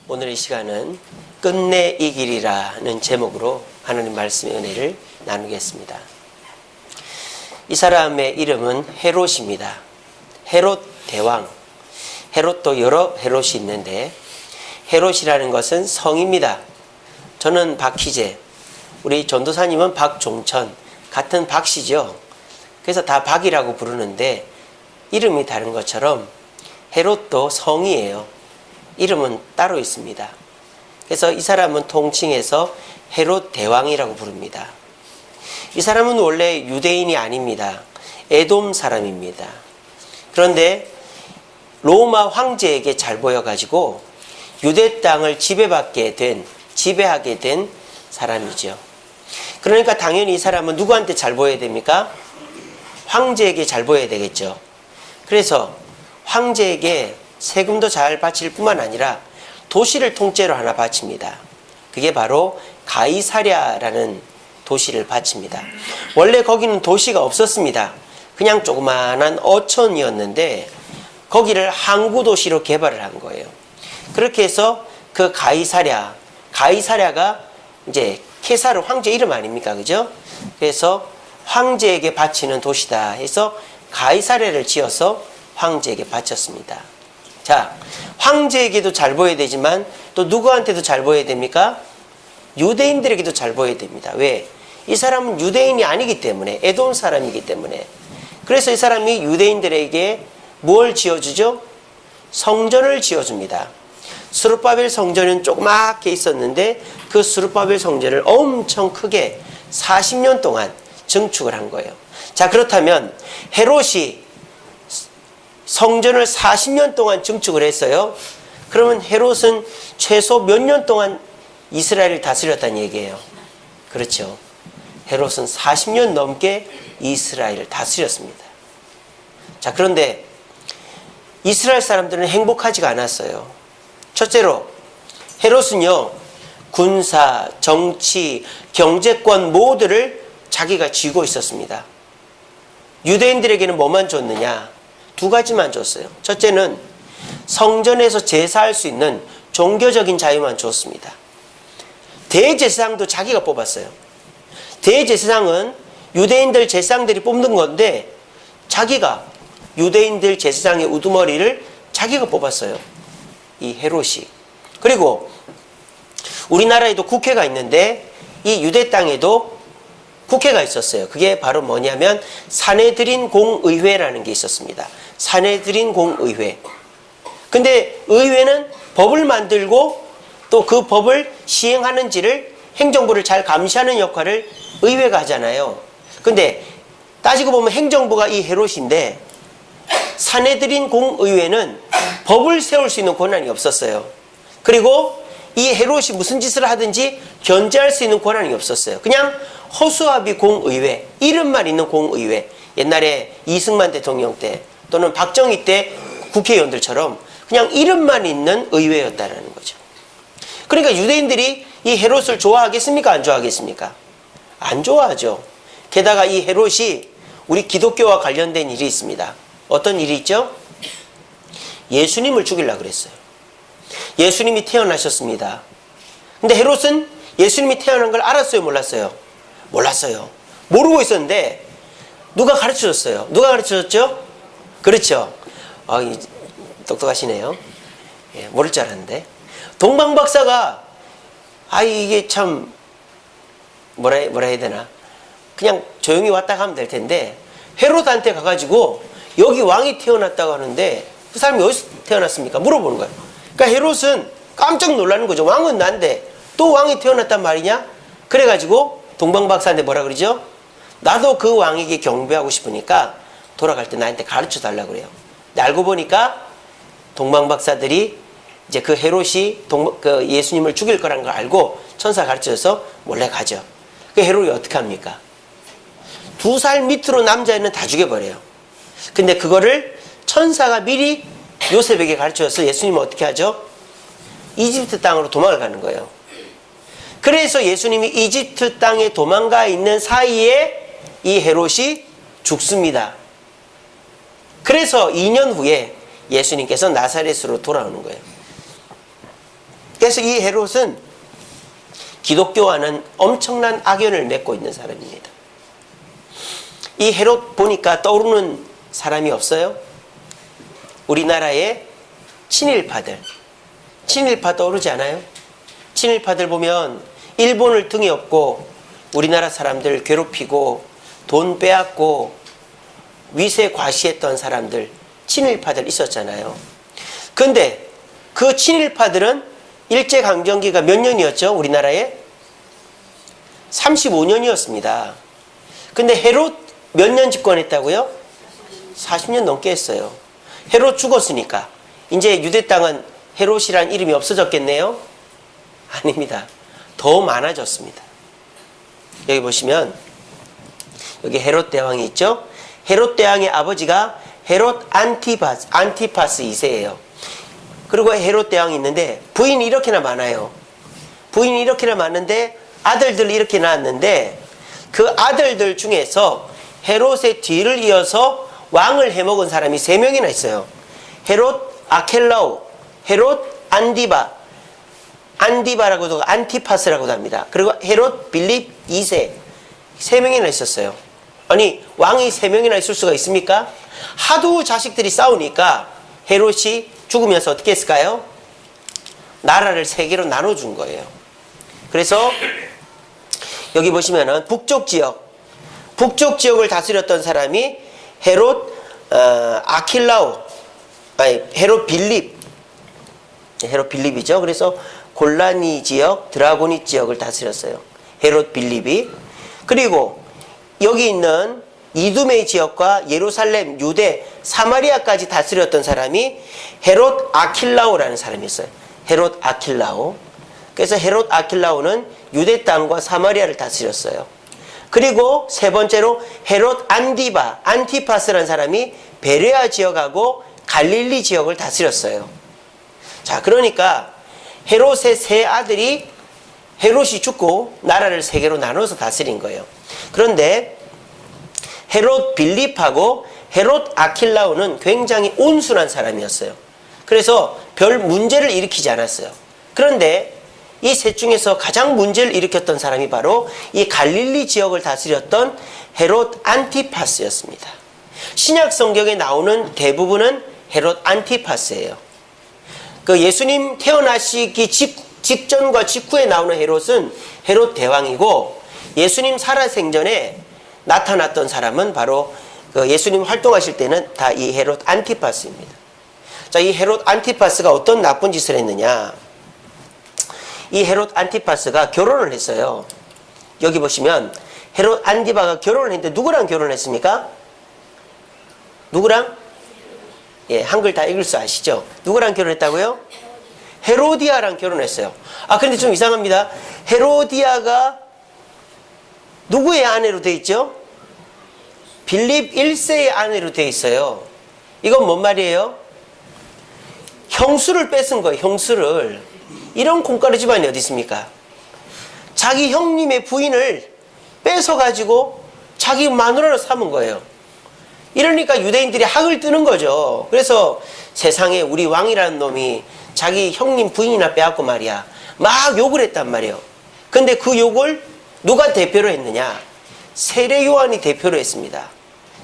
오늘 이 시간은 끝내 이 길이라는 제목으로 하나님 말씀의 은혜를 나누겠습니다. 이 사람의 이름은 헤롯입니다. 헤롯 대왕. 헤롯도 여러 헤롯이 있는데 헤롯이라는 것은 성입니다. 저는 박희재, 우리 전도사님은 박종천, 같은 박씨죠. 그래서 다 박이라고 부르는데 이름이 다른 것처럼 헤롯도 성이에요. 이름은 따로 있습니다. 그래서 이 사람은 통칭해서 헤롯 대왕이라고 부릅니다. 이 사람은 원래 유대인이 아닙니다. 에돔 사람입니다. 그런데 로마 황제에게 잘 보여가지고 유대 땅을 지배하게 된 사람이죠. 그러니까 당연히 이 사람은 누구한테 잘 보여야 됩니까? 황제에게 잘 보여야 되겠죠. 그래서 황제에게 세금도 잘 바칠 뿐만 아니라 도시를 통째로 하나 바칩니다. 그게 바로 가이사랴라는 도시를 바칩니다. 원래 거기는 도시가 없었습니다. 그냥 조그마한 어촌이었는데 거기를 항구 도시로 개발을 한 거예요. 그렇게 해서 그 가이사랴가 이제 케사르 황제 이름 아닙니까? 그죠? 그래서 황제에게 바치는 도시다 해서 가이사랴를 지어서 황제에게 바쳤습니다. 자, 황제에게도 잘 보여야 되지만 또 누구한테도 잘 보여야 됩니까? 유대인들에게도 잘 보여야 됩니다. 왜? 이 사람은 유대인이 아니기 때문에, 에돔 사람이기 때문에. 그래서 이 사람이 유대인들에게 뭘 지어주죠? 성전을 지어줍니다. 스룹바벨 성전은 조그맣게 있었는데 그 스룹바벨 성전을 엄청 크게 40년 동안 증축을 한 거예요. 자, 그렇다면 헤롯이 성전을 40년 동안 증축을 했어요. 그러면 헤롯은 최소 몇 년 동안 이스라엘을 다스렸다는 얘기예요. 그렇죠. 헤롯은 40년 넘게 이스라엘을 다스렸습니다. 자, 그런데 이스라엘 사람들은 행복하지가 않았어요. 첫째로 헤롯은요, 군사, 정치, 경제권 모두를 자기가 쥐고 있었습니다. 유대인들에게는 뭐만 줬느냐? 두 가지만 줬어요. 첫째는 성전에서 제사할 수 있는 종교적인 자유만 줬습니다. 대제사장도 자기가 뽑았어요. 대제사장은 유대인들 제사장들이 뽑는 건데 자기가 유대인들 제사장의 우두머리를 자기가 뽑았어요. 이 헤롯이. 그리고 우리나라에도 국회가 있는데 이 유대 땅에도 국회가 있었어요. 그게 바로 뭐냐면 사네드린 공의회라는 게 있었습니다. 사네드린 공의회. 근데 의회는 법을 만들고 또 그 법을 시행하는지를 행정부를 잘 감시하는 역할을 의회가 하잖아요. 근데 따지고 보면 행정부가 이 헤롯인데 사네드린 공의회는 법을 세울 수 있는 권한이 없었어요. 그리고 이 헤롯이 무슨 짓을 하든지 견제할 수 있는 권한이 없었어요. 그냥 허수아비 공의회, 이름만 있는 공의회. 옛날에 이승만 대통령 때 또는 박정희 때 국회의원들처럼 그냥 이름만 있는 의회였다는 거죠. 그러니까 유대인들이 이 헤롯을 좋아하겠습니까? 안 좋아하겠습니까? 안 좋아하죠. 게다가 이 헤롯이 우리 기독교와 관련된 일이 있습니다. 어떤 일이 있죠? 예수님을 죽이려고 그랬어요. 예수님이 태어나셨습니다. 근데 헤롯은 예수님이 태어난 걸 알았어요? 몰랐어요? 몰랐어요. 모르고 있었는데 누가 가르쳐줬어요? 누가 가르쳐줬죠? 그렇죠. 똑똑하시네요. 예, 모를 줄 알았는데. 동방박사가 이게 참 뭐라 해야 되나, 그냥 조용히 왔다 가면 될 텐데 헤롯한테 가가지고 여기 왕이 태어났다고 하는데 그 사람이 어디서 태어났습니까? 물어보는 거예요. 그러니까 헤롯은 깜짝 놀라는 거죠. 왕은 난데 또 왕이 태어났단 말이냐? 그래가지고 동방박사한테 뭐라 그러죠? 나도 그 왕에게 경배하고 싶으니까 돌아갈 때 나한테 가르쳐 달라고 그래요. 근데 알고 보니까 동방박사들이 이제 그 헤롯이 그 예수님을 죽일 거라는 걸 알고 천사 가르쳐줘서 몰래 가죠. 그 헤롯이 어떻게 합니까? 2살 밑으로 남자애는 다 죽여버려요. 근데 그거를 천사가 미리 요셉에게 가르쳐줘서 예수님은 어떻게 하죠? 이집트 땅으로 도망을 가는 거예요. 그래서 예수님이 이집트 땅에 도망가 있는 사이에 이 헤롯이 죽습니다. 그래서 2년 후에 예수님께서 나사렛으로 돌아오는 거예요. 그래서 이 헤롯은 기독교와는 엄청난 악연을 맺고 있는 사람입니다. 이 헤롯 보니까 떠오르는 사람이 없어요? 우리나라의 친일파들. 친일파 떠오르지 않아요? 친일파들 보면 일본을 등에 업고 우리나라 사람들 괴롭히고 돈 빼앗고 위세 과시했던 사람들, 친일파들 있었잖아요. 그런데 그 친일파들은 일제강점기가 몇 년이었죠? 우리나라에? 35년이었습니다. 근데 헤롯 몇 년 집권했다고요? 40년 넘게 했어요. 헤롯 죽었으니까 이제 유대 땅은 헤롯이란 이름이 없어졌겠네요? 아닙니다. 더 많아졌습니다. 여기 보시면 여기 헤롯 대왕이 있죠? 헤롯 대왕의 아버지가 헤롯 안티파스 2세예요. 그리고 헤롯 대왕이 있는데 부인이 이렇게나 많아요. 부인이 이렇게나 많은데 아들들이 이렇게 낳았는데 그 아들들 중에서 헤롯의 뒤를 이어서 왕을 해먹은 사람이 3명이나 있어요. 헤롯 아켈라오, 헤롯 안디바라고도 안티파스라고도 합니다. 그리고 헤롯 빌립 2세 3명이나 있었어요. 아니 왕이 3명이나 있을 수가 있습니까? 하도 자식들이 싸우니까 헤롯이 죽으면서 어떻게 했을까요? 나라를 3개로 나눠준 거예요. 그래서 여기 보시면은 북쪽 지역을 다스렸던 사람이 헤롯 헤롯 빌립이죠. 그래서 골라니 지역, 드라고니 지역을 다스렸어요. 헤롯 빌립이. 그리고 여기 있는 이두메 지역과 예루살렘, 유대, 사마리아까지 다스렸던 사람이 헤롯 아킬라오라는 사람이었어요. 헤롯 아킬라오. 그래서 헤롯 아킬라오는 유대 땅과 사마리아를 다스렸어요. 그리고 세 번째로 헤롯 안티파스라는 사람이 베레아 지역하고 갈릴리 지역을 다스렸어요. 자, 그러니까 헤롯의 3아들이 헤롯이 죽고 나라를 3개로 나눠서 다스린 거예요. 그런데 헤롯 빌립하고 헤롯 아킬라오는 굉장히 온순한 사람이었어요. 그래서 별 문제를 일으키지 않았어요. 그런데 이 셋 중에서 가장 문제를 일으켰던 사람이 바로 이 갈릴리 지역을 다스렸던 헤롯 안티파스였습니다. 신약 성경에 나오는 대부분은 헤롯 안티파스예요. 그 예수님 태어나시기 직전과 직후에 나오는 헤롯은 헤롯 대왕이고, 예수님 살아생전에 나타났던 사람은 바로 그 예수님 활동하실 때는 다 이 헤롯 안티파스입니다. 자, 이 헤롯 안티파스가 어떤 나쁜 짓을 했느냐? 이 헤롯 안티파스가 결혼을 했어요. 여기 보시면 헤롯 안티바가 결혼을 했는데 누구랑 결혼했습니까? 누구랑? 예, 한글 다 읽을 수 아시죠? 누구랑 결혼했다고요? 헤로디아랑 결혼했어요. 아, 근데 좀 이상합니다. 헤로디아가 누구의 아내로 돼 있죠? 빌립 1세의 아내로 돼 있어요. 이건 뭔 말이에요? 형수를 뺏은 거예요. 형수를. 이런 콩가루 집안이 어디 있습니까? 자기 형님의 부인을 뺏어가지고 자기 마누라로 삼은 거예요. 이러니까 유대인들이 학을 뜨는 거죠. 그래서 세상에 우리 왕이라는 놈이 자기 형님 부인이나 빼앗고 말이야, 막 욕을 했단 말이에요. 근데 그 욕을 누가 대표로 했느냐? 세례 요한이 대표로 했습니다.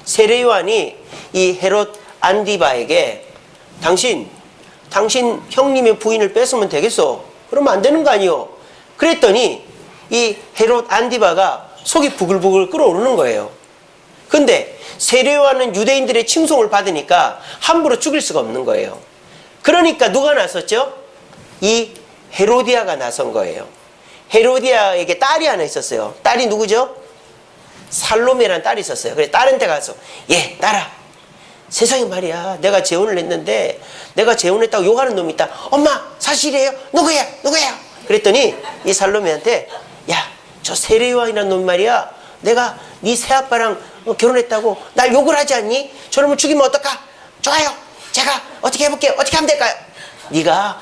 세례 요한이 이 헤롯 안디바에게 당신 형님의 부인을 뺏으면 되겠어? 그러면 안 되는 거 아니요? 그랬더니 이 헤롯 안디바가 속이 부글부글 끓어오르는 거예요. 근데 세례 요한은 유대인들의 칭송을 받으니까 함부로 죽일 수가 없는 거예요. 그러니까 누가 나섰죠? 이 헤로디아가 나선 거예요. 헤로디아에게 딸이 하나 있었어요. 딸이 누구죠? 살로메라는 딸이 있었어요. 그래서 딸한테 가서, 예, 딸아, 세상에 말이야, 내가 재혼을 했는데 내가 재혼했다고 욕하는 놈이 있다. 엄마, 사실이에요? 누구야? 그랬더니 이 살로메한테, 야, 저 세례 요한이라는 놈 말이야, 내가 네 새아빠랑 결혼했다고 날 욕을 하지 않니? 저놈을 죽이면 어떨까? 좋아요, 제가 어떻게 해볼게요. 어떻게 하면 될까요? 네가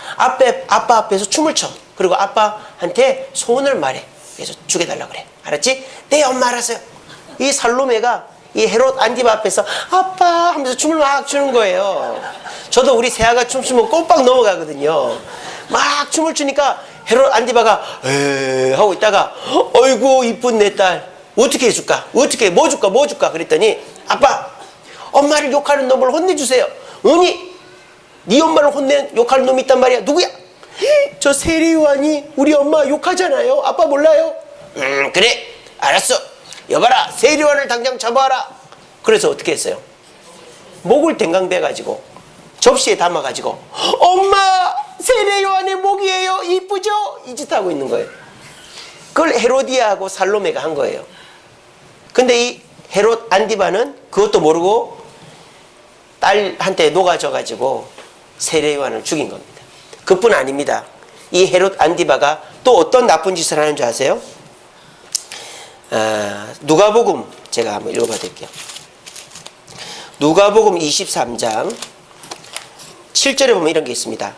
아빠 앞에서 춤을 춰. 그리고 아빠한테 소원을 말해. 그래서 죽여달라고 그래. 알았지? 네, 엄마 알았어요. 이 살로메가 이 헤롯 안디바 앞에서 아빠 하면서 춤을 막 추는 거예요. 저도 우리 새아가 춤추면 꼼빡 넘어가거든요. 막 춤을 추니까 헤롯 안디바가 에 하고 있다가 어이구 이쁜 내 딸 어떻게 해줄까? 어떻게 뭐 줄까? 그랬더니 아빠 엄마를 욕하는 놈을 혼내주세요. 아니 네 엄마를 욕하는 놈이 있단 말이야. 누구야? 저 세례요한이 우리 엄마 욕하잖아요. 아빠 몰라요? 그래 알았어. 여봐라 세례요한을 당장 잡아와라. 그래서 어떻게 했어요? 목을 댕강대가지고 접시에 담아가지고 엄마 세례요한의 목이에요. 이쁘죠? 이 짓 하고 있는 거예요. 그걸 헤로디아하고 살로메가 한 거예요. 근데 이 헤롯 안디바는 그것도 모르고 딸한테 녹아져가지고 세례요한을 죽인 겁니다. 그뿐 아닙니다. 이 헤롯 안디바가 또 어떤 나쁜 짓을 하는 줄 아세요? 누가복음 제가 한번 읽어봐 드릴게요. 누가복음 23장 7절에 보면 이런 게 있습니다.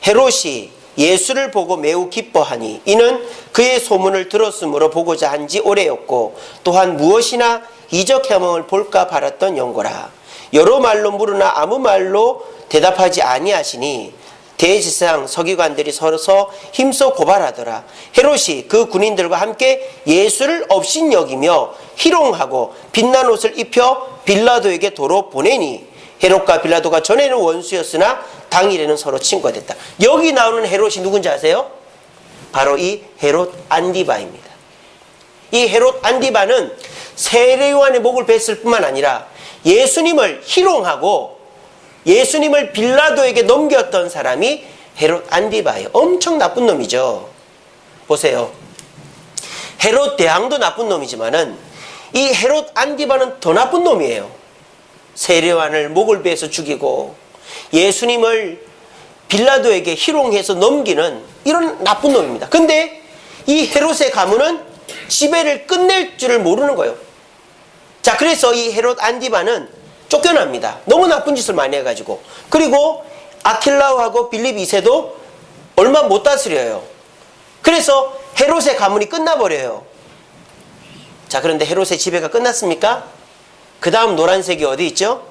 헤롯이 예수를 보고 매우 기뻐하니 이는 그의 소문을 들었으므로 보고자 한지 오래였고 또한 무엇이나 이적 혐음을 볼까 바랐던 연고라. 여러 말로 물으나 아무 말로 대답하지 아니하시니 대제사장 서기관들이 서로서 힘써 고발하더라. 헤롯이 그 군인들과 함께 예수를 업신여기며 희롱하고 빛난 옷을 입혀 빌라도에게 도로 보내니 헤롯과 빌라도가 전에는 원수였으나 당일에는 서로 친구가 됐다. 여기 나오는 헤롯이 누군지 아세요? 바로 이 헤롯 안디바입니다. 이 헤롯 안디바는 세례요한의 목을 뱄을 뿐만 아니라 예수님을 희롱하고 예수님을 빌라도에게 넘겼던 사람이 헤롯 안디바예요. 엄청 나쁜 놈이죠. 보세요. 헤롯 대왕도 나쁜 놈이지만은 이 헤롯 안디바는 더 나쁜 놈이에요. 세례요한을 목을 베어서 죽이고 예수님을 빌라도에게 희롱해서 넘기는 이런 나쁜 놈입니다. 근데 이 헤롯의 가문은 지배를 끝낼 줄을 모르는 거예요. 자, 그래서 이 헤롯 안디바는 쫓겨납니다. 너무 나쁜 짓을 많이 해가지고. 그리고 아킬라오하고 빌립 2세도 얼마 못 다스려요. 그래서 헤롯의 가문이 끝나버려요. 자, 그런데 헤롯의 지배가 끝났습니까? 그 다음 노란색이 어디 있죠?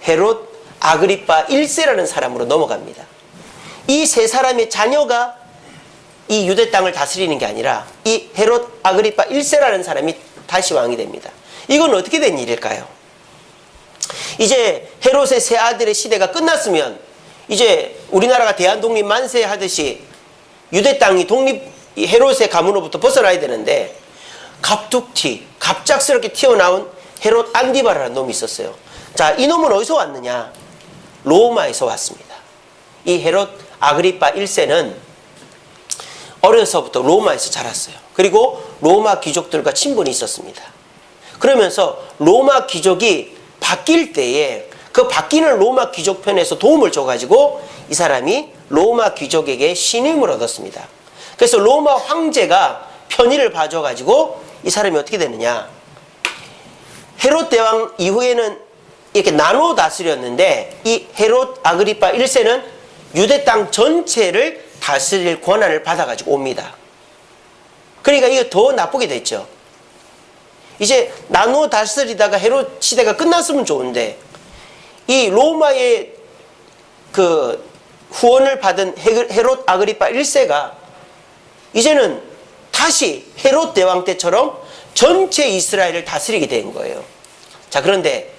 헤롯 아그리파 1세라는 사람으로 넘어갑니다. 이 세 사람의 자녀가 이 유대 땅을 다스리는 게 아니라 이 헤롯 아그리파 1세라는 사람이 다시 왕이 됩니다. 이건 어떻게 된 일일까요? 이제 헤롯의 세 아들의 시대가 끝났으면 이제 우리나라가 대한독립 만세 하듯이 유대 땅이 헤롯의 가문으로부터 벗어나야 되는데 갑작스럽게 튀어나온 헤롯 안디바라는 놈이 있었어요. 자, 이 놈은 어디서 왔느냐? 로마에서 왔습니다. 이 헤롯 아그리파 1세는 어려서부터 로마에서 자랐어요. 그리고 로마 귀족들과 친분이 있었습니다. 그러면서 로마 귀족이 바뀔 때에 그 바뀌는 로마 귀족 편에서 도움을 줘가지고 이 사람이 로마 귀족에게 신임을 얻었습니다. 그래서 로마 황제가 편의를 봐줘가지고 이 사람이 어떻게 되느냐? 헤롯 대왕 이후에는 이렇게 나눠 다스렸는데 이 헤롯 아그리파 1세는 유대 땅 전체를 다스릴 권한을 받아가지고 옵니다. 그러니까 이거 더 나쁘게 됐죠. 이제 나눠 다스리다가 헤롯 시대가 끝났으면 좋은데 이 로마의 그 후원을 받은 헤롯 아그리파 1세가 이제는 다시 헤롯 대왕 때처럼 전체 이스라엘을 다스리게 된 거예요. 자, 그런데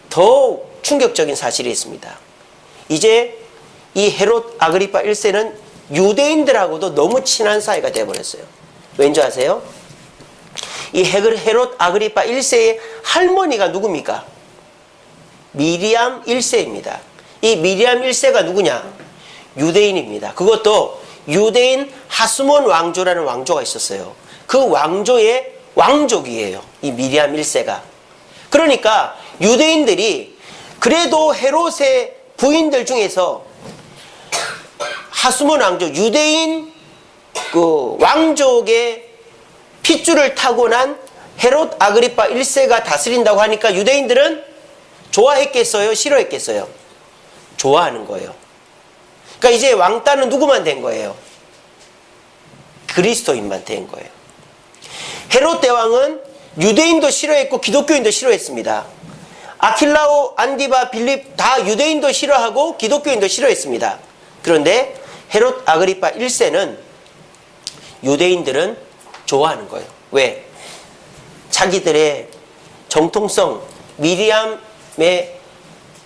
더 충격적인 사실이 있습니다. 이제 이 헤롯 아그리파 1세는 유대인들하고도 너무 친한 사이가 되어버렸어요. 왠지 아세요? 이 헤롯 아그리파 1세의 할머니가 누굽니까? 미리암 1세입니다. 이 미리암 1세가 누구냐? 유대인입니다. 그것도 유대인 하스몬 왕조라는 왕조가 있었어요. 그 왕조의 왕족이에요. 이 미리암 1세가. 그러니까 유대인들이 그래도 헤롯의 부인들 중에서 하스몬 왕조, 유대인 그 왕족의 핏줄을 타고난 헤롯 아그리파 1세가 다스린다고 하니까 유대인들은 좋아했겠어요? 싫어했겠어요? 좋아하는 거예요. 그러니까 이제 왕따는 누구만 된 거예요? 그리스도인만 된 거예요. 헤롯 대왕은 유대인도 싫어했고 기독교인도 싫어했습니다. 아킬라오, 안디바, 빌립 다 유대인도 싫어하고 기독교인도 싫어했습니다. 그런데 헤롯 아그리파 1세는 유대인들은 좋아하는 거예요. 왜? 자기들의 정통성 미리암의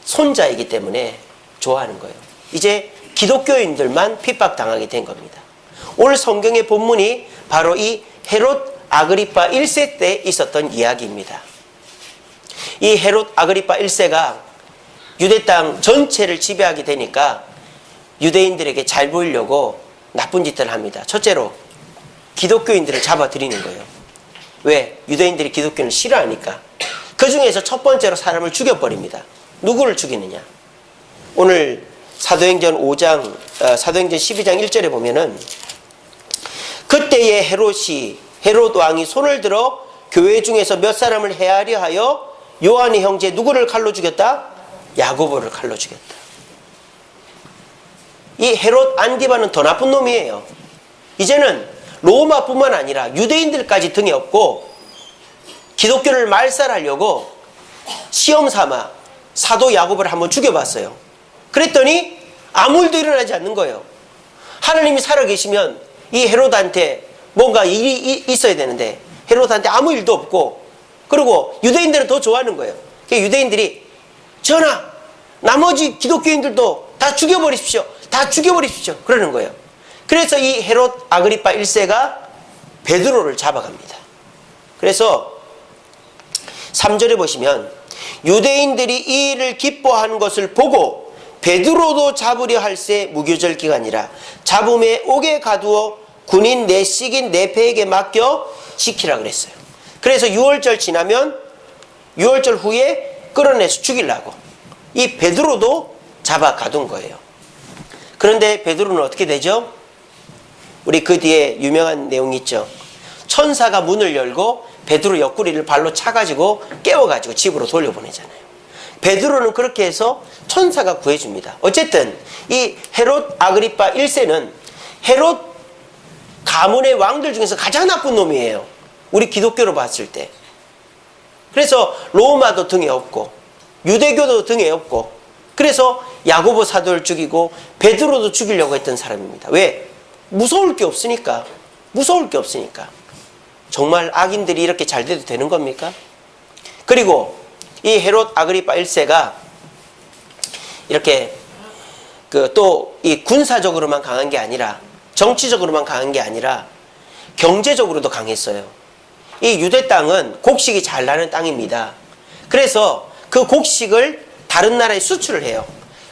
손자이기 때문에 좋아하는 거예요. 이제 기독교인들만 핍박당하게 된 겁니다. 오늘 성경의 본문이 바로 이 헤롯 아그리파 1세 때 있었던 이야기입니다. 이 헤롯 아그리파 1세가 유대 땅 전체를 지배하게 되니까 유대인들에게 잘 보이려고 나쁜 짓들을 합니다. 첫째로 기독교인들을 잡아들이는 거예요. 왜? 유대인들이 기독교를 싫어하니까. 그 중에서 첫 번째로 사람을 죽여버립니다. 누구를 죽이느냐? 오늘 사도행전 5장, 사도행전 12장 1절에 보면은 그때의 헤롯 왕이 손을 들어 교회 중에서 몇 사람을 헤아려 하여 요한의 형제 누구를 칼로 죽였다? 야고보를 칼로 죽였다. 이 헤롯 안디바는 더 나쁜 놈이에요. 이제는 로마뿐만 아니라 유대인들까지 등에 업고 기독교를 말살하려고 시험 삼아 사도 야고보를 한번 죽여봤어요. 그랬더니 아무 일도 일어나지 않는 거예요. 하나님이 살아계시면 이 헤롯한테 뭔가 일이 있어야 되는데 헤롯한테 아무 일도 없고, 그리고 유대인들은 더 좋아하는 거예요. 유대인들이 전하, 나머지 기독교인들도 다 죽여버리십시오. 다 죽여버리십시오. 그러는 거예요. 그래서 이 헤롯 아그리파 1세가 베드로를 잡아갑니다. 그래서 3절에 보시면 유대인들이 이 일을 기뻐하는 것을 보고 베드로도 잡으려 할새 무교절 기간이라 잡음에 옥에 가두어 군인 내식인 내패에게 맡겨 지키라 그랬어요. 그래서 6월절 지나면 6월절 후에 끌어내서 죽이려고 이 베드로도 잡아 가둔 거예요. 그런데 베드로는 어떻게 되죠? 우리 그 뒤에 유명한 내용이 있죠. 천사가 문을 열고 베드로 옆구리를 발로 차가지고 깨워가지고 집으로 돌려보내잖아요. 베드로는 그렇게 해서 천사가 구해줍니다. 어쨌든 이 헤롯 아그리파 1세는 헤롯 가문의 왕들 중에서 가장 나쁜 놈이에요. 우리 기독교로 봤을 때. 그래서 로마도 등에 업고 유대교도 등에 업고, 그래서 야고보 사도를 죽이고 베드로도 죽이려고 했던 사람입니다. 왜? 무서울 게 없으니까. 무서울 게 없으니까. 정말 악인들이 이렇게 잘 돼도 되는 겁니까? 그리고 이 헤롯 아그리파 1세가 이렇게 또 이 군사적으로만 강한 게 아니라 정치적으로만 강한 게 아니라 경제적으로도 강했어요. 이 유대 땅은 곡식이 잘 나는 땅입니다. 그래서 그 곡식을 다른 나라에 수출을 해요.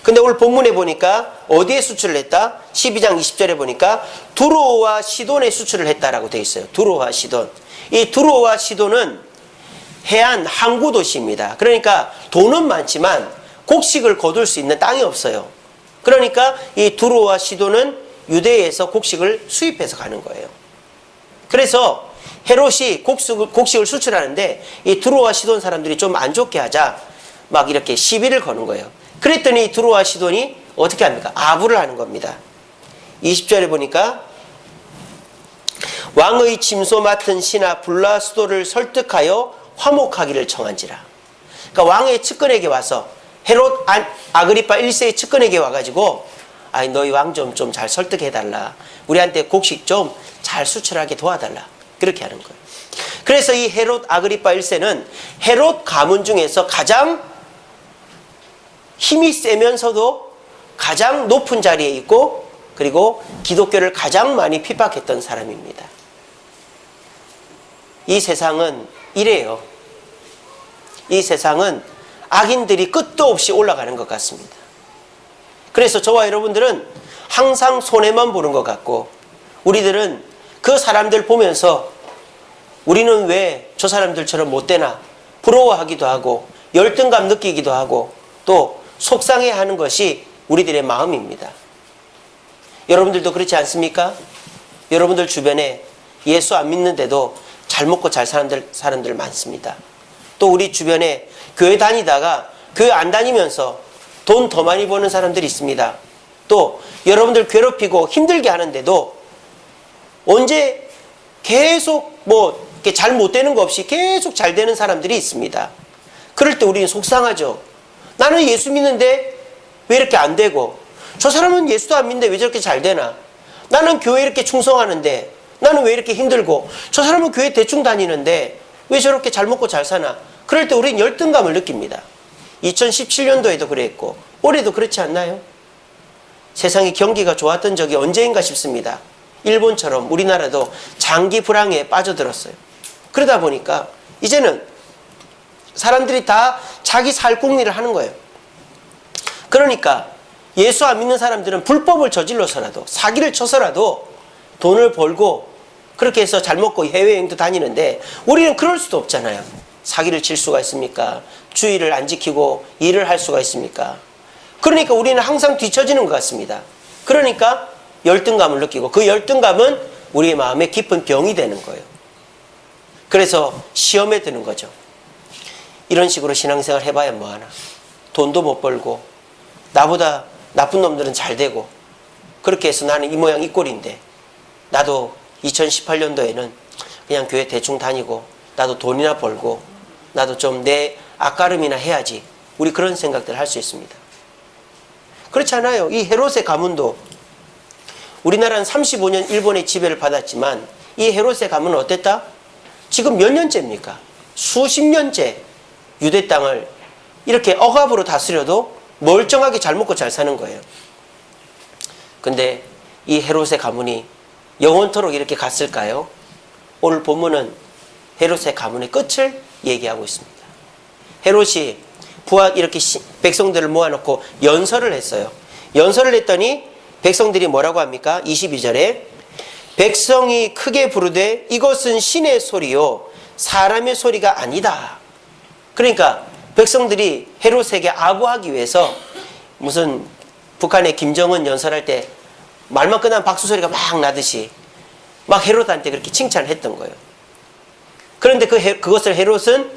근데 오늘 본문에 보니까 어디에 수출을 했다? 12장 20절에 보니까 두로와 시돈에 수출을 했다라고 되어 있어요. 두로와 시돈. 이 두로와 시돈은 해안 항구 도시입니다. 그러니까 돈은 많지만 곡식을 거둘 수 있는 땅이 없어요. 그러니까 이 두로와 시돈은 유대에서 곡식을 수입해서 가는 거예요. 그래서 헤롯이 곡식을 수출하는데 이 두로와 시돈 사람들이 좀 안 좋게 하자 막 이렇게 시비를 거는 거예요. 그랬더니 두로와 시돈이 어떻게 합니까? 아부를 하는 겁니다. 20절에 보니까 왕의 침소 맡은 신하 블라스도를 설득하여 화목하기를 청한지라. 그러니까 왕의 측근에게 와서 헤롯 아그리파 1세의 측근에게 와가지고 아이 너희 왕 좀 잘 설득해달라. 우리한테 곡식 좀 잘 수출하게 도와달라. 그렇게 하는 거예요. 그래서 이 헤롯 아그리파 1세는 헤롯 가문 중에서 가장 힘이 세면서도 가장 높은 자리에 있고, 그리고 기독교를 가장 많이 핍박했던 사람입니다. 이 세상은 이래요. 이 세상은 악인들이 끝도 없이 올라가는 것 같습니다. 그래서 저와 여러분들은 항상 손해만 보는 것 같고, 우리들은 그 사람들 보면서 우리는 왜 저 사람들처럼 못 되나 부러워하기도 하고 열등감 느끼기도 하고 또 속상해하는 것이 우리들의 마음입니다. 여러분들도 그렇지 않습니까? 여러분들 주변에 예수 안 믿는데도 잘 먹고 잘 사는 사람들 많습니다. 또 우리 주변에 교회 다니다가 교회 안 다니면서 돈 더 많이 버는 사람들이 있습니다. 또 여러분들 괴롭히고 힘들게 하는데도 언제 계속 뭐 이렇게 잘 못 되는 거 없이 계속 잘 되는 사람들이 있습니다. 그럴 때 우리는 속상하죠. 나는 예수 믿는데 왜 이렇게 안 되고, 저 사람은 예수도 안 믿는데 왜 저렇게 잘 되나? 나는 교회 이렇게 충성하는데 나는 왜 이렇게 힘들고, 저 사람은 교회 대충 다니는데 왜 저렇게 잘 먹고 잘 사나? 그럴 때 우리는 열등감을 느낍니다. 2017년도에도 그랬고 올해도 그렇지 않나요? 세상이 경기가 좋았던 적이 언제인가 싶습니다. 일본처럼 우리나라도 장기 불황에 빠져들었어요. 그러다 보니까 이제는 사람들이 다 자기 살궁리를 하는 거예요. 그러니까 예수 안 믿는 사람들은 불법을 저질러서라도, 사기를 쳐서라도 돈을 벌고 그렇게 해서 잘 먹고 해외여행도 다니는데, 우리는 그럴 수도 없잖아요. 사기를 칠 수가 있습니까? 주의를 안 지키고 일을 할 수가 있습니까? 그러니까 우리는 항상 뒤처지는 것 같습니다. 그러니까 열등감을 느끼고, 그 열등감은 우리의 마음에 깊은 병이 되는 거예요. 그래서 시험에 드는 거죠. 이런 식으로 신앙생활 해봐야 뭐하나. 돈도 못 벌고 나보다 나쁜 놈들은 잘 되고, 그렇게 해서 나는 이 모양 이 꼴인데, 나도 2018년도에는 그냥 교회 대충 다니고 나도 돈이나 벌고 나도 좀 내 앞가름이나 해야지. 우리 그런 생각들을 할 수 있습니다. 그렇지 않아요. 이 헤롯의 가문도, 우리나라는 35년 일본의 지배를 받았지만 이 헤롯의 가문은 어땠다? 지금 몇 년째입니까? 수십 년째 유대 땅을 이렇게 억압으로 다스려도 멀쩡하게 잘 먹고 잘 사는 거예요. 근데 이 헤롯의 가문이 영원토록 이렇게 갔을까요? 오늘 본문은 헤롯의 가문의 끝을 얘기하고 있습니다. 헤롯이 이렇게 백성들을 모아놓고 연설을 했어요. 연설을 했더니 백성들이 뭐라고 합니까? 22절에 백성이 크게 부르되 이것은 신의 소리요 사람의 소리가 아니다. 그러니까 백성들이 헤롯에게 아부하기 위해서, 무슨 북한의 김정은 연설할 때 말만 끝나면 박수 소리가 막 나듯이 막 헤롯한테 그렇게 칭찬을 했던 거예요. 그런데 그것을 헤롯은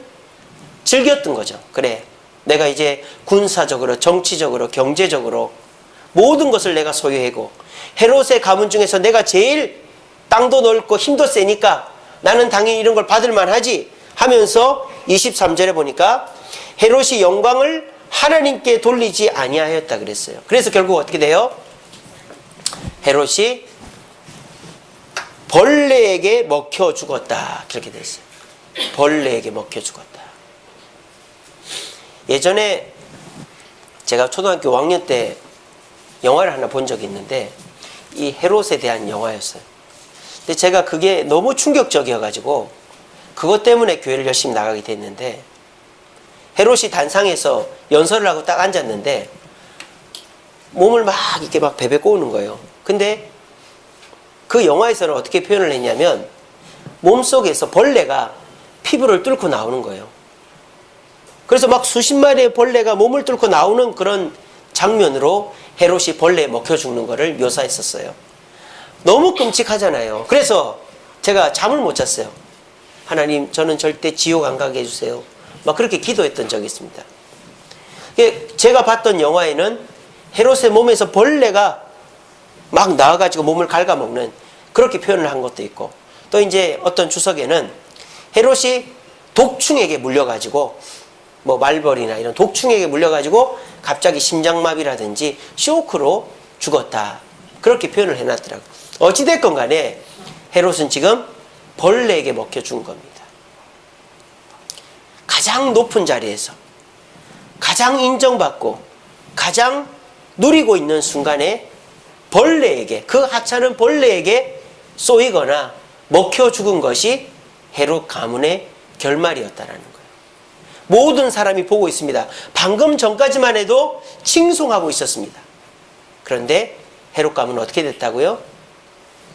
즐겼던 거죠. 그래, 내가 이제 군사적으로, 정치적으로, 경제적으로 모든 것을 내가 소유하고, 헤롯의 가문 중에서 내가 제일 땅도 넓고 힘도 세니까 나는 당연히 이런 걸 받을 만하지 하면서 23절에 보니까 헤롯이 영광을 하나님께 돌리지 아니하였다 그랬어요. 그래서 결국 어떻게 돼요? 헤롯이 벌레에게 먹혀 죽었다, 그렇게 됐어요. 벌레에게 먹혀 죽었다. 예전에 제가 초등학교 5학년 때 영화를 하나 본 적이 있는데, 이 헤롯에 대한 영화였어요. 근데 제가 그게 너무 충격적이어가지고 그것 때문에 교회를 열심히 나가게 됐는데, 헤롯이 단상에서 연설을 하고 딱 앉았는데 몸을 막 이렇게 막 베베 꼬우는 거예요. 근데 그 영화에서는 어떻게 표현을 했냐면, 몸속에서 벌레가 피부를 뚫고 나오는 거예요. 그래서 막 수십 마리의 벌레가 몸을 뚫고 나오는 그런 장면으로 헤롯이 벌레에 먹혀 죽는 거를 묘사했었어요. 너무 끔찍하잖아요. 그래서 제가 잠을 못 잤어요. 하나님, 저는 절대 지옥 안 가게 해주세요. 막 그렇게 기도했던 적이 있습니다. 제가 봤던 영화에는 헤롯의 몸에서 벌레가 막 나와가지고 몸을 갉아먹는, 그렇게 표현을 한 것도 있고, 또 이제 어떤 주석에는 헤롯이 독충에게 물려가지고, 뭐 말벌이나 이런 독충에게 물려가지고 갑자기 심장마비라든지 쇼크로 죽었다, 그렇게 표현을 해놨더라고요. 어찌됐건 간에 헤롯은 지금 벌레에게 먹혀 죽은 겁니다. 가장 높은 자리에서 가장 인정받고 가장 누리고 있는 순간에 벌레에게, 그 하찮은 벌레에게 쏘이거나 먹혀 죽은 것이 헤롯 가문의 결말이었다라는 거예요. 모든 사람이 보고 있습니다. 방금 전까지만 해도 칭송하고 있었습니다. 그런데 헤롯 가문은 어떻게 됐다고요?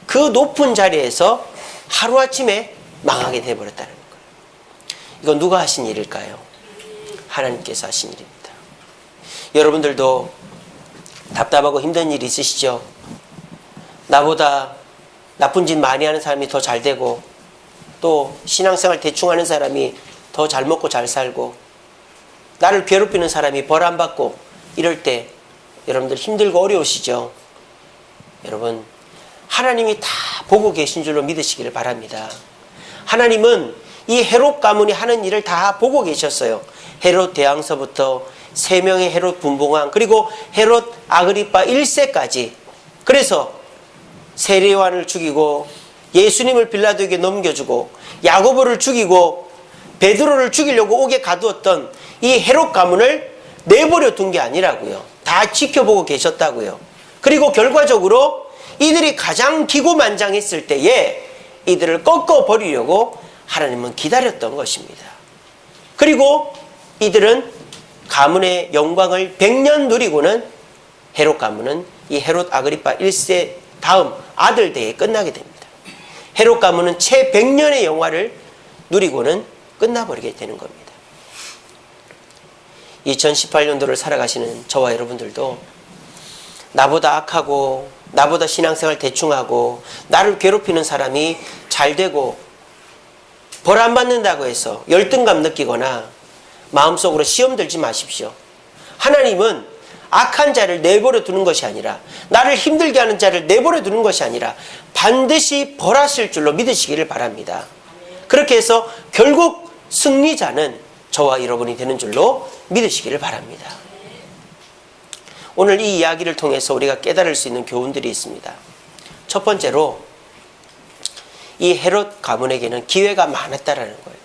그 높은 자리에서 하루아침에 망하게 되어버렸다는 거예요. 이건 누가 하신 일일까요? 하나님께서 하신 일입니다. 여러분들도 답답하고 힘든 일 있으시죠? 나보다 나쁜 짓 많이 하는 사람이 더 잘 되고, 또 신앙생활 대충 하는 사람이 더 잘 먹고 잘 살고, 나를 괴롭히는 사람이 벌 안 받고, 이럴 때 여러분들 힘들고 어려우시죠? 여러분, 하나님이 다 보고 계신 줄로 믿으시기를 바랍니다. 하나님은 이 헤롯 가문이 하는 일을 다 보고 계셨어요. 헤롯 대왕서부터 3명의 헤롯 분봉왕, 그리고 헤롯 아그리파 1세까지, 그래서 세례요한을 죽이고 예수님을 빌라도에게 넘겨주고 야고보를 죽이고 베드로를 죽이려고 옥에 가두었던 이 헤롯 가문을 내버려 둔 게 아니라고요. 다 지켜보고 계셨다고요. 그리고 결과적으로 이들이 가장 기고만장했을 때에 이들을 꺾어버리려고 하나님은 기다렸던 것입니다. 그리고 이들은 가문의 영광을 100년 누리고는 헤롯 가문은 이 헤롯 아그리파 1세 다음 아들 대에 끝나게 됩니다. 헤롯 가문은 채 100년의 영화를 누리고는 끝나버리게 되는 겁니다. 2018년도를 살아가시는 저와 여러분들도 나보다 악하고 나보다 신앙생활 대충하고 나를 괴롭히는 사람이 잘 되고 벌 안 받는다고 해서 열등감 느끼거나 마음속으로 시험 들지 마십시오. 하나님은 악한 자를 내버려 두는 것이 아니라, 나를 힘들게 하는 자를 내버려 두는 것이 아니라 반드시 벌하실 줄로 믿으시기를 바랍니다. 그렇게 해서 결국 승리자는 저와 여러분이 되는 줄로 믿으시기를 바랍니다. 오늘 이 이야기를 통해서 우리가 깨달을 수 있는 교훈들이 있습니다. 첫 번째로 이 헤롯 가문에게는 기회가 많았다라는 거예요.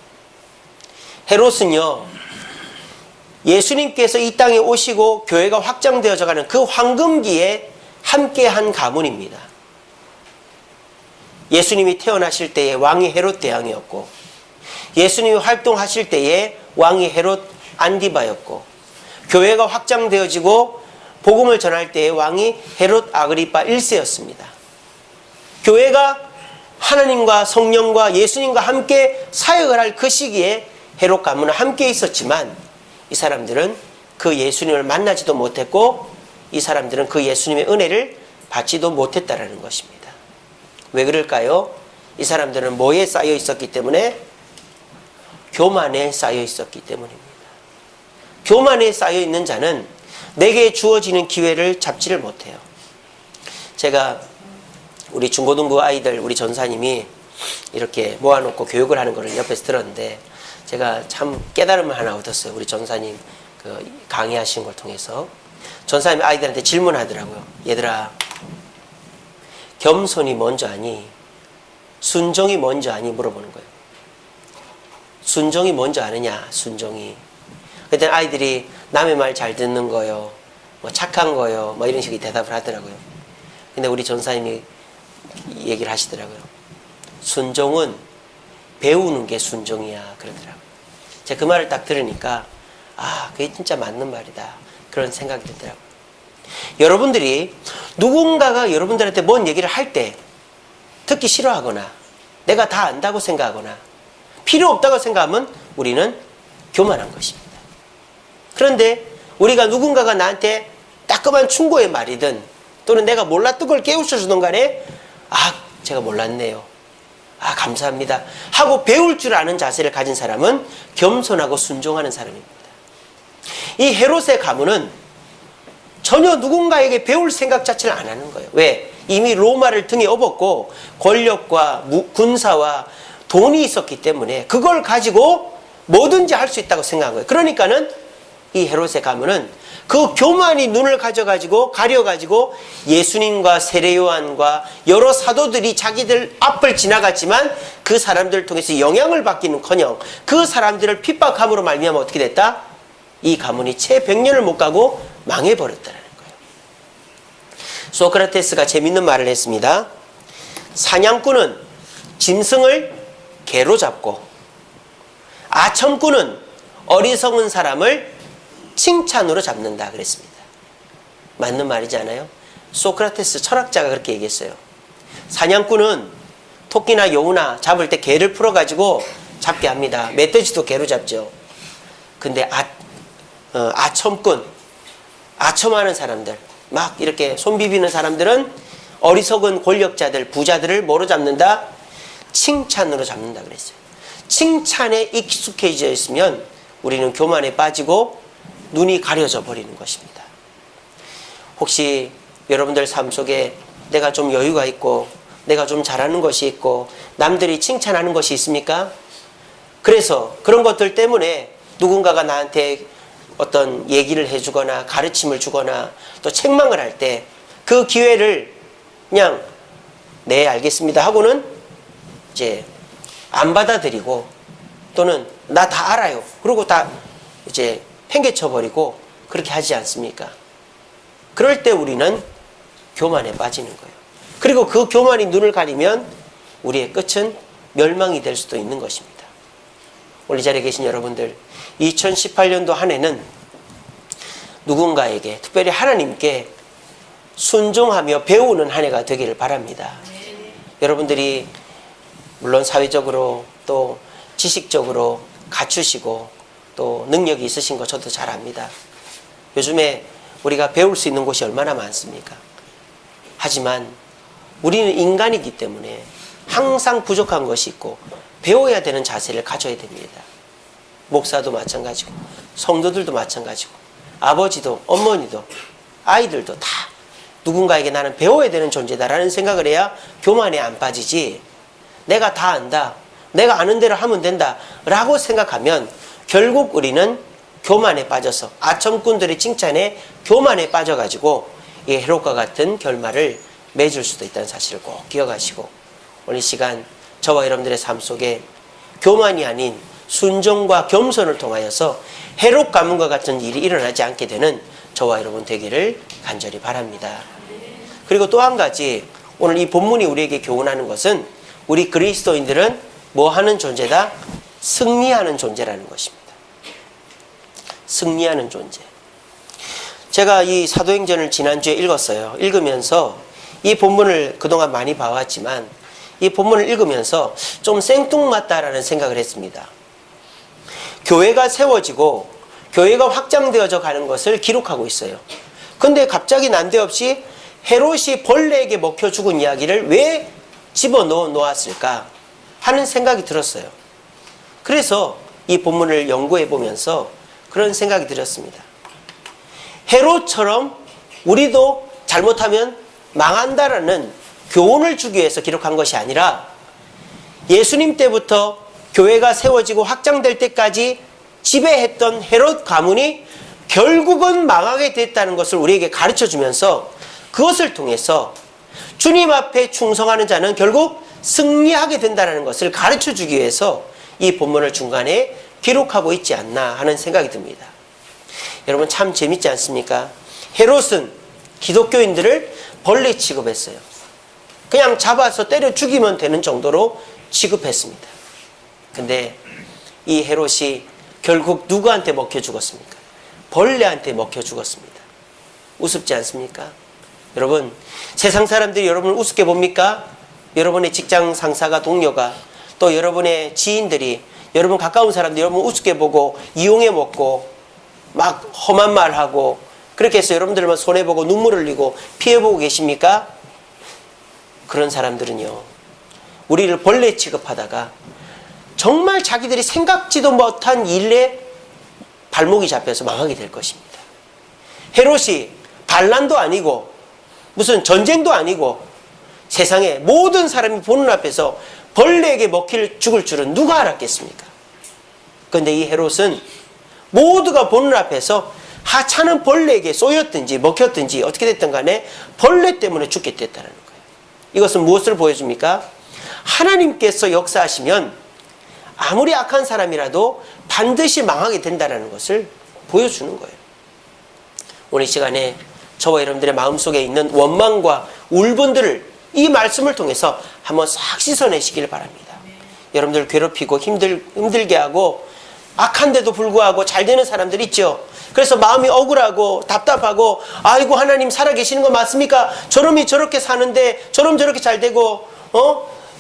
헤롯은요, 예수님께서 이 땅에 오시고 교회가 확장되어져 가는 그 황금기에 함께한 가문입니다. 예수님이 태어나실 때에 왕이 헤롯 대왕이었고, 예수님이 활동하실 때에 왕이 헤롯 안디바였고, 교회가 확장되어지고 복음을 전할 때에 왕이 헤롯 아그리파 1세였습니다. 교회가 하나님과 성령과 예수님과 함께 사역을 할 그 시기에 헤롯 가문은 함께 있었지만, 이 사람들은 그 예수님을 만나지도 못했고 이 사람들은 그 예수님의 은혜를 받지도 못했다라는 것입니다. 왜 그럴까요? 이 사람들은 뭐에 쌓여 있었기 때문에? 교만에 쌓여 있었기 때문입니다. 교만에 쌓여 있는 자는 내게 주어지는 기회를 잡지를 못해요. 제가 우리 중고등부 아이들, 우리 전사님이 이렇게 모아놓고 교육을 하는 것을 옆에서 들었는데 제가 참 깨달음을 하나 얻었어요. 우리 전사님 강의하신 걸 통해서. 전사님이 아이들한테 질문하더라고요. 얘들아, 겸손이 뭔지 아니? 순종이 뭔지 아니? 물어보는 거예요. 순종이 뭔지 아느냐? 순종이. 그때 아이들이 남의 말 잘 듣는 거요, 뭐 착한 거요, 뭐 이런 식의 대답을 하더라고요. 근데 우리 전사님이 얘기를 하시더라고요. 순종은 배우는 게 순종이야, 그러더라고요. 제가 그 말을 딱 들으니까 아, 그게 진짜 맞는 말이다, 그런 생각이 들더라고요. 여러분들이 누군가가 여러분들한테 뭔 얘기를 할 때 듣기 싫어하거나 내가 다 안다고 생각하거나 필요 없다고 생각하면 우리는 교만한 것입니다. 그런데 우리가 누군가가 나한테 따끔한 충고의 말이든 또는 내가 몰랐던 걸 깨우쳐주든 간에 아, 제가 몰랐네요, 아, 감사합니다 하고 배울 줄 아는 자세를 가진 사람은 겸손하고 순종하는 사람입니다. 이 헤롯의 가문은 전혀 누군가에게 배울 생각 자체를 안 하는 거예요. 왜? 이미 로마를 등에 업었고 권력과 군사와 돈이 있었기 때문에 그걸 가지고 뭐든지 할 수 있다고 생각한 거예요. 그러니까는 이 헤롯의 가문은 그 교만이 눈을 가려가지고 예수님과 세례요한과 여러 사도들이 자기들 앞을 지나갔지만 그 사람들을 통해서 영향을 받기는커녕 그 사람들을 핍박함으로 말미암아 어떻게 됐다? 이 가문이 채 100년을 못 가고 망해버렸다는 거예요. 소크라테스가 재밌는 말을 했습니다. 사냥꾼은 짐승을 개로 잡고 아첨꾼은 어리석은 사람을 칭찬으로 잡는다 그랬습니다. 맞는 말이지 않아요? 소크라테스 철학자가 그렇게 얘기했어요. 사냥꾼은 토끼나 여우나 잡을 때 개를 풀어가지고 잡게 합니다. 멧돼지도 개로 잡죠. 근데 아첨꾼, 아첨하는 사람들, 막 이렇게 손 비비는 사람들은 어리석은 권력자들, 부자들을 뭐로 잡는다? 칭찬으로 잡는다 그랬어요. 칭찬에 익숙해져 있으면 우리는 교만에 빠지고 눈이 가려져 버리는 것입니다. 혹시 여러분들 삶 속에 내가 좀 여유가 있고 내가 좀 잘하는 것이 있고 남들이 칭찬하는 것이 있습니까? 그래서 그런 것들 때문에 누군가가 나한테 어떤 얘기를 해주거나 가르침을 주거나 또 책망을 할 때 그 기회를 그냥 네 알겠습니다 하고는 이제 안 받아들이고 또는 나 다 알아요 그러고 다 이제 팽개쳐버리고 그렇게 하지 않습니까? 그럴 때 우리는 교만에 빠지는 거예요. 그리고 그 교만이 눈을 가리면 우리의 끝은 멸망이 될 수도 있는 것입니다. 오늘 이 자리에 계신 여러분들 2018년도 한 해는 누군가에게 특별히 하나님께 순종하며 배우는 한 해가 되기를 바랍니다. 여러분들이 물론 사회적으로 또 지식적으로 갖추시고 또 능력이 있으신 거 저도 잘 압니다. 요즘에 우리가 배울 수 있는 곳이 얼마나 많습니까? 하지만 우리는 인간이기 때문에 항상 부족한 것이 있고 배워야 되는 자세를 가져야 됩니다. 목사도 마찬가지고 성도들도 마찬가지고 아버지도 어머니도 아이들도 다 누군가에게 나는 배워야 되는 존재다라는 생각을 해야 교만에 안 빠지지, 내가 다 안다, 내가 아는 대로 하면 된다 라고 생각하면 결국 우리는 교만에 빠져서 아첨꾼들의 칭찬에 교만에 빠져가지고 이 헤롯과 같은 결말을 맺을 수도 있다는 사실을 꼭 기억하시고, 오늘 이 시간 저와 여러분들의 삶 속에 교만이 아닌 순종과 겸손을 통하여서 헤롯 가문과 같은 일이 일어나지 않게 되는 저와 여러분 되기를 간절히 바랍니다. 그리고 또 한 가지, 오늘 이 본문이 우리에게 교훈하는 것은 우리 그리스도인들은 뭐 하는 존재다? 승리하는 존재라는 것입니다. 승리하는 존재. 제가 이 사도행전을 지난주에 읽었어요. 읽으면서 이 본문을 그동안 많이 봐왔지만 이 본문을 읽으면서 좀 생뚱맞다라는 생각을 했습니다. 교회가 세워지고 교회가 확장되어져 가는 것을 기록하고 있어요. 근데 갑자기 난데없이 헤롯이 벌레에게 먹혀 죽은 이야기를 왜 집어넣어 놓았을까 하는 생각이 들었어요. 그래서 이 본문을 연구해 보면서 그런 생각이 들었습니다. 헤롯처럼 우리도 잘못하면 망한다라는 교훈을 주기 위해서 기록한 것이 아니라 예수님 때부터 교회가 세워지고 확장될 때까지 지배했던 헤롯 가문이 결국은 망하게 됐다는 것을 우리에게 가르쳐 주면서 그것을 통해서 주님 앞에 충성하는 자는 결국 승리하게 된다는 것을 가르쳐 주기 위해서 이 본문을 중간에 기록하고 있지 않나 하는 생각이 듭니다. 여러분 참 재밌지 않습니까? 헤롯은 기독교인들을 벌레 취급했어요. 그냥 잡아서 때려 죽이면 되는 정도로 취급했습니다. 근데 이 헤롯이 결국 누구한테 먹혀 죽었습니까? 벌레한테 먹혀 죽었습니다. 우습지 않습니까? 여러분, 세상 사람들이 여러분을 우습게 봅니까? 여러분의 직장 상사가, 동료가, 또 여러분의 지인들이, 여러분 가까운 사람들이 여러분 우습게 보고 이용해 먹고 막 험한 말하고 그렇게 해서 여러분들만 손해보고 눈물 흘리고 피해보고 계십니까? 그런 사람들은요, 우리를 벌레 취급하다가 정말 자기들이 생각지도 못한 일에 발목이 잡혀서 망하게 될 것입니다. 헤롯이 반란도 아니고 무슨 전쟁도 아니고 세상에 모든 사람이 보는 앞에서 벌레에게 먹힐 죽을 줄은 누가 알았겠습니까? 그런데 이 헤롯은 모두가 보는 앞에서 하찮은 벌레에게 쏘였든지 먹혔든지 어떻게 됐든 간에 벌레 때문에 죽게 됐다는 거예요. 이것은 무엇을 보여줍니까? 하나님께서 역사하시면 아무리 악한 사람이라도 반드시 망하게 된다는 것을 보여주는 거예요. 오늘 이 시간에 저와 여러분들의 마음속에 있는 원망과 울분들을 이 말씀을 통해서 한번 싹 씻어내시길 바랍니다. 여러분들 괴롭히고 힘들게 하고 악한데도 불구하고 잘 되는 사람들 있죠. 그래서 마음이 억울하고 답답하고 아이고 하나님 살아계시는 거 맞습니까? 저놈이 저렇게 사는데 저놈 저렇게 잘 되고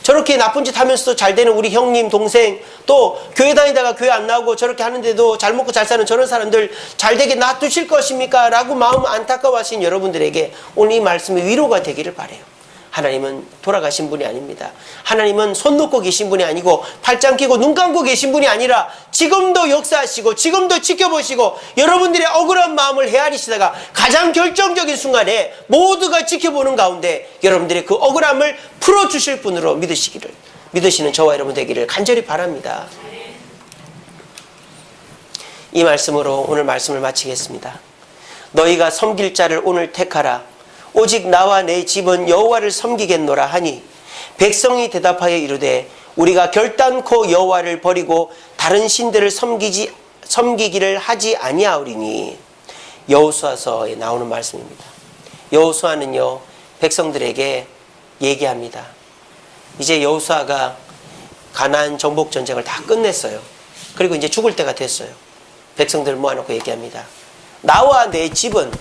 저렇게 나쁜 짓 하면서도 잘 되는 우리 형님 동생, 또 교회 다니다가 교회 안 나오고 저렇게 하는데도 잘 먹고 잘 사는 저런 사람들 잘 되게 놔두실 것입니까? 라고 마음 안타까워하신 여러분들에게 오늘 이 말씀이 위로가 되기를 바라요. 하나님은 돌아가신 분이 아닙니다. 하나님은 손 놓고 계신 분이 아니고 팔짱 끼고 눈 감고 계신 분이 아니라 지금도 역사하시고 지금도 지켜보시고 여러분들의 억울한 마음을 헤아리시다가 가장 결정적인 순간에 모두가 지켜보는 가운데 여러분들의 그 억울함을 풀어주실 분으로 믿으시는 저와 여러분 되기를 간절히 바랍니다. 이 말씀으로 오늘 말씀을 마치겠습니다. 너희가 섬길 자를 오늘 택하라. 오직 나와 내 집은 여호와를 섬기겠노라 하니 백성이 대답하여 이르되 우리가 결단코 여호와를 버리고 다른 신들을 섬기기를 하지 아니하오리니. 여호수아서에 나오는 말씀입니다. 여호수아는요 백성들에게 얘기합니다. 이제 여호수아가 가나안 정복 전쟁을 다 끝냈어요. 그리고 이제 죽을 때가 됐어요. 백성들을 모아놓고 얘기합니다. 나와 내 집은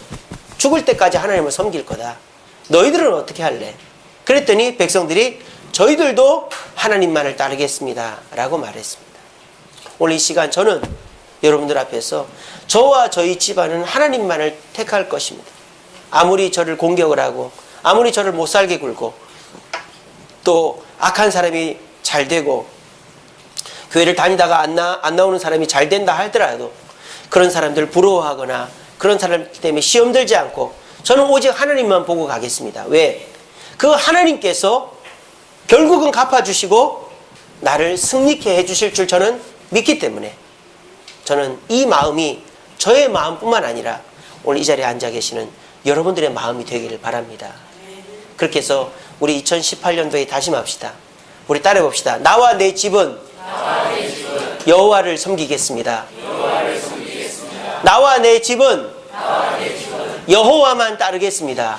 죽을 때까지 하나님을 섬길 거다. 너희들은 어떻게 할래? 그랬더니 백성들이 저희들도 하나님만을 따르겠습니다 라고 말했습니다. 오늘 이 시간 저는 여러분들 앞에서 저와 저희 집안은 하나님만을 택할 것입니다. 아무리 저를 공격을 하고 아무리 저를 못살게 굴고 또 악한 사람이 잘 되고 교회를 다니다가 안 나오는 사람이 잘 된다 하더라도 그런 사람들 부러워하거나 그런 사람 때문에 시험 들지 않고 저는 오직 하나님만 보고 가겠습니다. 왜? 그 하나님께서 결국은 갚아주시고 나를 승리케 해주실 줄 저는 믿기 때문에 저는 이 마음이 저의 마음뿐만 아니라 오늘 이 자리에 앉아 계시는 여러분들의 마음이 되기를 바랍니다. 그렇게 해서 우리 2018년도에 다짐합시다. 우리 따라해봅시다. 나와 내 집은 여호와를 섬기겠습니다. 나와 내 집은 여호와만 따르겠습니다.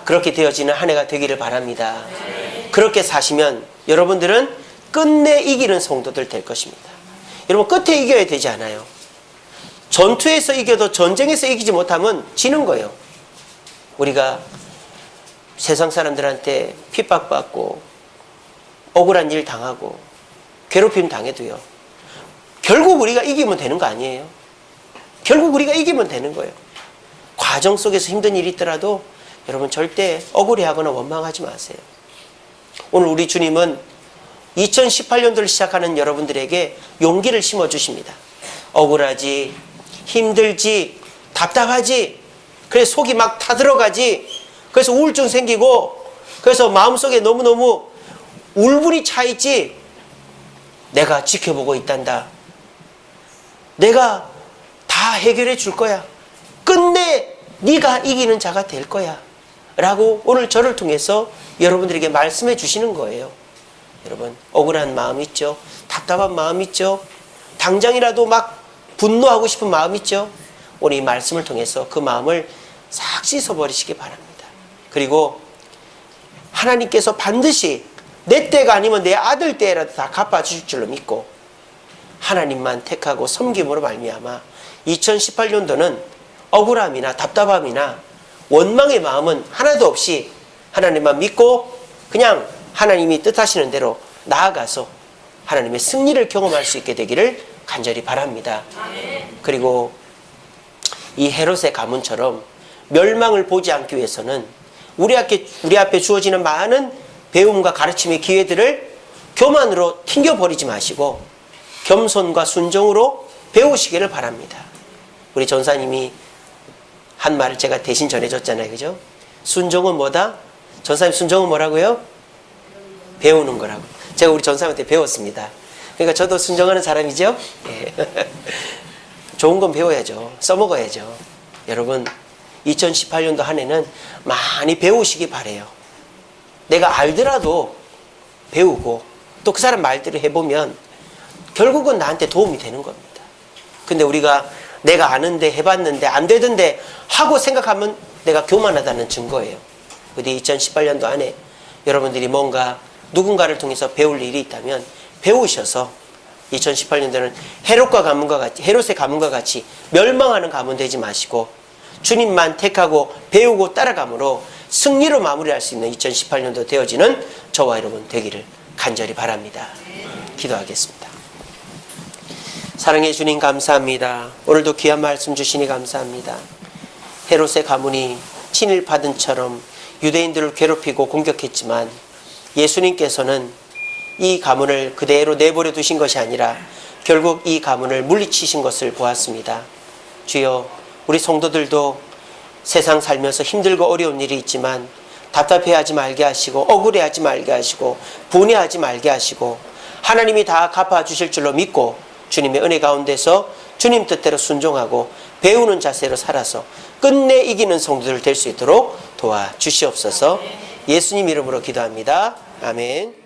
그렇게 되어지는 한 해가 되기를 바랍니다. 그렇게 사시면 여러분들은 끝내 이기는 성도들 될 것입니다. 여러분 끝에 이겨야 되지 않아요. 전투에서 이겨도 전쟁에서 이기지 못하면 지는 거예요. 우리가 세상 사람들한테 핍박받고 억울한 일 당하고 괴롭힘 당해도요. 결국 우리가 이기면 되는 거 아니에요. 결국 우리가 이기면 되는 거예요. 과정 속에서 힘든 일이 있더라도 여러분 절대 억울해하거나 원망하지 마세요. 오늘 우리 주님은 2018년도를 시작하는 여러분들에게 용기를 심어주십니다. 억울하지, 힘들지, 답답하지, 그래서 속이 막 타들어가지, 그래서 우울증 생기고, 그래서 마음속에 너무너무 울분이 차있지. 내가 지켜보고 있단다. 내가 다 해결해 줄 거야. 끝내 네가 이기는 자가 될 거야 라고 오늘 저를 통해서 여러분들에게 말씀해 주시는 거예요. 여러분 억울한 마음 있죠? 답답한 마음 있죠? 당장이라도 막 분노하고 싶은 마음 있죠? 오늘 이 말씀을 통해서 그 마음을 싹 씻어버리시기 바랍니다. 그리고 하나님께서 반드시 내 때가 아니면 내 아들 때라도 다 갚아주실 줄로 믿고 하나님만 택하고 섬김으로 말미암아 2018년도는 억울함이나 답답함이나 원망의 마음은 하나도 없이 하나님만 믿고 그냥 하나님이 뜻하시는 대로 나아가서 하나님의 승리를 경험할 수 있게 되기를 간절히 바랍니다. 그리고 이 헤롯의 가문처럼 멸망을 보지 않기 위해서는 우리 앞에 주어지는 많은 배움과 가르침의 기회들을 교만으로 튕겨버리지 마시고 겸손과 순종으로 배우시기를 바랍니다. 우리 전사님이 한 말을 제가 대신 전해줬잖아요. 그죠? 순종은 뭐다? 전사님 순종은 뭐라고요? 배우는 거라고. 제가 우리 전사님한테 배웠습니다. 그러니까 저도 순종하는 사람이죠? 예. 좋은 건 배워야죠. 써먹어야죠. 여러분 2018년도 한 해는 많이 배우시기 바래요. 내가 알더라도 배우고 또 그 사람 말대로 해보면 결국은 나한테 도움이 되는 겁니다. 근데 우리가 내가 아는데 해봤는데 안 되던데 하고 생각하면 내가 교만하다는 증거예요. 우리 2018년도 안에 여러분들이 뭔가 누군가를 통해서 배울 일이 있다면 배우셔서 2018년도는 헤롯의 가문과 같이 멸망하는 가문 되지 마시고 주님만 택하고 배우고 따라감으로 승리로 마무리할 수 있는 2018년도 되어지는 저와 여러분 되기를 간절히 바랍니다. 기도하겠습니다. 사랑해 주님 감사합니다. 오늘도 귀한 말씀 주시니 감사합니다. 헤롯의 가문이 친일파든처럼 유대인들을 괴롭히고 공격했지만 예수님께서는 이 가문을 그대로 내버려 두신 것이 아니라 결국 이 가문을 물리치신 것을 보았습니다. 주여 우리 성도들도 세상 살면서 힘들고 어려운 일이 있지만 답답해하지 말게 하시고 억울해하지 말게 하시고 분해하지 말게 하시고 하나님이 다 갚아주실 줄로 믿고 주님의 은혜 가운데서 주님 뜻대로 순종하고 배우는 자세로 살아서 끝내 이기는 성도들 될 수 있도록 도와주시옵소서. 예수님 이름으로 기도합니다. 아멘.